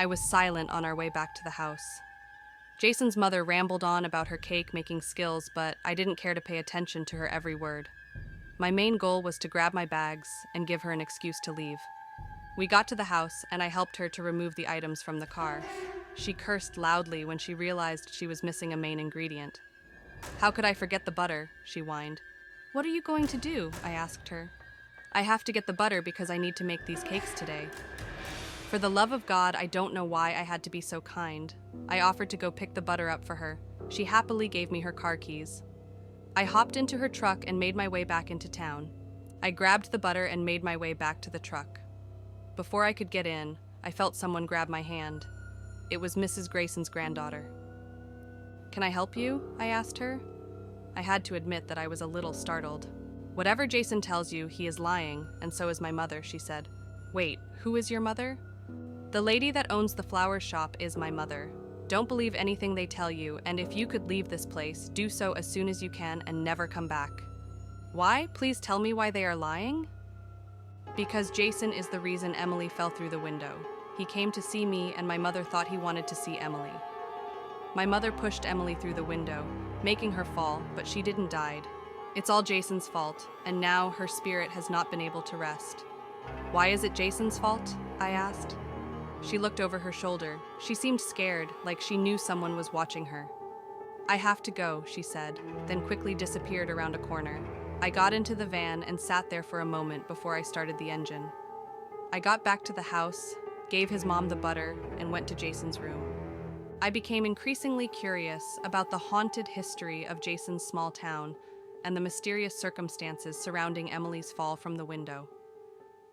I was silent on our way back to the house. Jason's mother rambled on about her cake-making skills, but I didn't care to pay attention to her every word. My main goal was to grab my bags and give her an excuse to leave. We got to the house, and I helped her to remove the items from the car. She cursed loudly when she realized she was missing a main ingredient. "How could I forget the butter?" she whined. "What are you going to do?" I asked her. "I have to get the butter because I need to make these cakes today." For the love of God, I don't know why I had to be so kind. I offered to go pick the butter up for her. She happily gave me her car keys. I hopped into her truck and made my way back into town. I grabbed the butter and made my way back to the truck. Before I could get in, I felt someone grab my hand. It was Mrs. Grayson's granddaughter. "Can I help you?" I asked her. I had to admit that I was a little startled. "Whatever Jason tells you, he is lying, and so is my mother," she said. "Wait, who is your mother?" "The lady that owns the flower shop is my mother. Don't believe anything they tell you, and if you could leave this place, do so as soon as you can and never come back." "Why? Please tell me why they are lying." "Because Jason is the reason Emily fell through the window. He came to see me, and my mother thought he wanted to see Emily. My mother pushed Emily through the window, making her fall, but she didn't die. It's all Jason's fault, and now her spirit has not been able to rest." "Why is it Jason's fault?" I asked. She looked over her shoulder. She seemed scared, like she knew someone was watching her. "I have to go," she said, then quickly disappeared around a corner. I got into the van and sat there for a moment before I started the engine. I got back to the house, gave his mom the butter, and went to Jason's room. I became increasingly curious about the haunted history of Jason's small town and the mysterious circumstances surrounding Emily's fall from the window.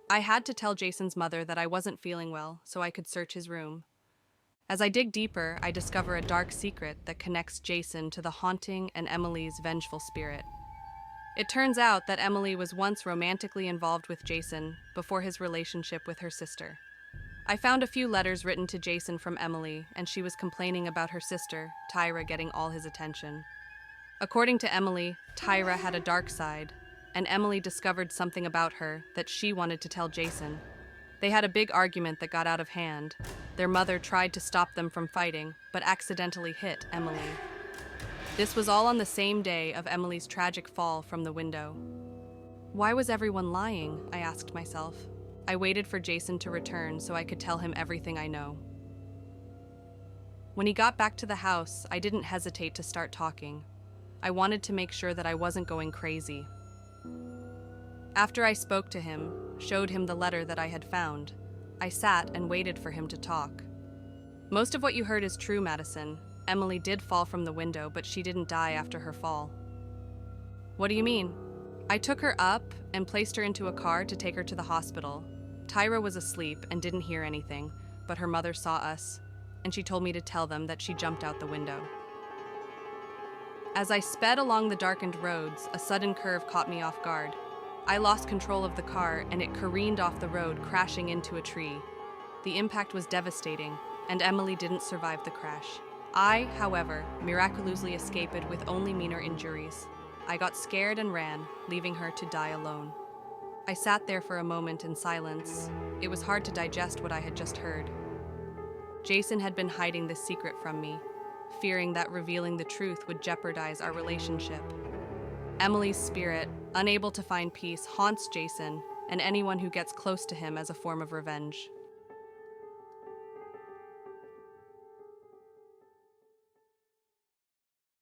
I had to tell Jason's mother that I wasn't feeling well so I could search his room. As I dig deeper, I discover a dark secret that connects Jason to the haunting and Emily's vengeful spirit. It turns out that Emily was once romantically involved with Jason before his relationship with her sister. I found a few letters written to Jason from Emily, and she was complaining about her sister, Tyra, getting all his attention. According to Emily, Tyra had a dark side, and Emily discovered something about her that she wanted to tell Jason. They had a big argument that got out of hand. Their mother tried to stop them from fighting, but accidentally hit Emily. This was all on the same day of Emily's tragic fall from the window. Why was everyone lying? I asked myself. I waited for Jason to return so I could tell him everything I know. When he got back to the house, I didn't hesitate to start talking. I wanted to make sure that I wasn't going crazy. After I spoke to him, showed him the letter that I had found, I sat and waited for him to talk. "Most of what you heard is true, Madison. Emily did fall from the window, but she didn't die after her fall." "What do you mean?" "I took her up and placed her into a car to take her to the hospital. Tyra was asleep and didn't hear anything, but her mother saw us, and she told me to tell them that she jumped out the window." As I sped along the darkened roads, a sudden curve caught me off guard. I lost control of the car, and it careened off the road, crashing into a tree. The impact was devastating, and Emily didn't survive the crash. I, however, miraculously escaped with only minor injuries. I got scared and ran, leaving her to die alone. I sat there for a moment in silence. It was hard to digest what I had just heard. Jason had been hiding this secret from me, fearing that revealing the truth would jeopardize our relationship. Emily's spirit, unable to find peace, haunts Jason and anyone who gets close to him as a form of revenge.